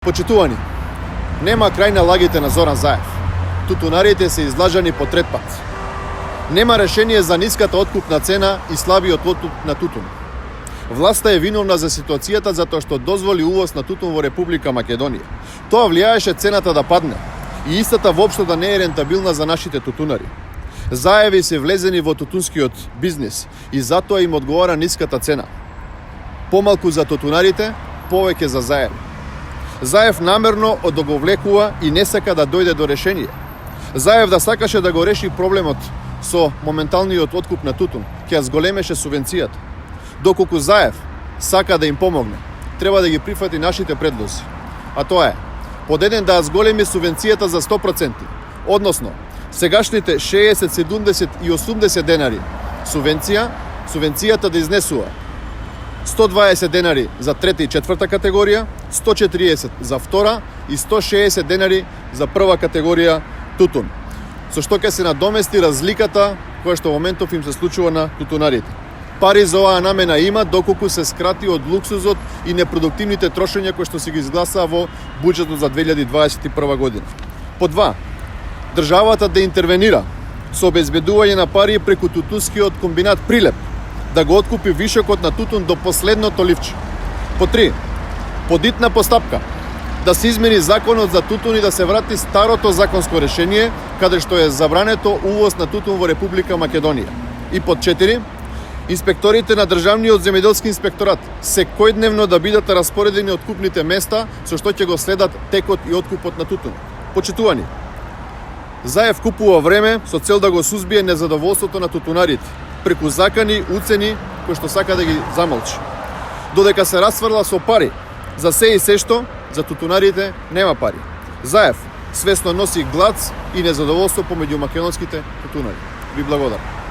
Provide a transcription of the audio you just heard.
Почитувани, нема крај на лагите на Зоран Заев. Тутунарите се излажани по трет пат. Нема решение за ниската откупна цена и слабиот откуп на тутун. Власта е виновна за ситуацијата затоа што дозволи увоз на тутун во Република Македонија. Тоа влијаеше цената да падне и истата воопшто да не е рентабилна за нашите тутунари. Заеви се влезени во тутунскиот бизнис и затоа им одговара ниската цена. Помалку за тутунарите, повеќе за Заев. Заев намерно одоговлекува и не сака да дојде до решение. Заев да сакаше да го реши проблемот со моменталниот откуп на тутун, ќе ја зголемеше субвенцијата. Доколку Заев сака да им помогне, треба да ги прифати нашите предлози. А тоа е, под еден да ја зголеми субвенцијата за 100%, односно сегашните 60, 70 и 80 денари субвенцијата да изнесува 120 денари за трета и четврта категорија, 140 за втора и 160 денари за прва категорија тутун. Со што ќе се надомести разликата која што во моментов им се случува на тутунарите. Пари за оваа намена има доколку се скрати од луксузот и непродуктивните трошења кои што се ги изгласаа во буџетот за 2021 година. По 2. Државата да интервенира со обезбедување на пари преку тутунскиот комбинат Прилеп, да го откупи вишокот на тутун до последното ливче. По 3. Подитна постапка, да се измени законот за тутун и да се врати старото законско решение, каде што е забрането увоз на тутун во Република Македонија. И под 4. Инспекторите на Државниот земјоделски инспекторат секојдневно да бидат распоредени откупните места, со што ќе го следат текот и откупот на тутун. Почитувани, Заев купува време со цел да го сузбие незадоволството на тутунарите, преку закани, уцени, кои што сака да ги замолчи. Додека се расфрла со пари, за се и се што, за тутунарите нема пари. Заев свесно носи глад и незадоволство помеѓу македонските тутунари. Ви благодарам.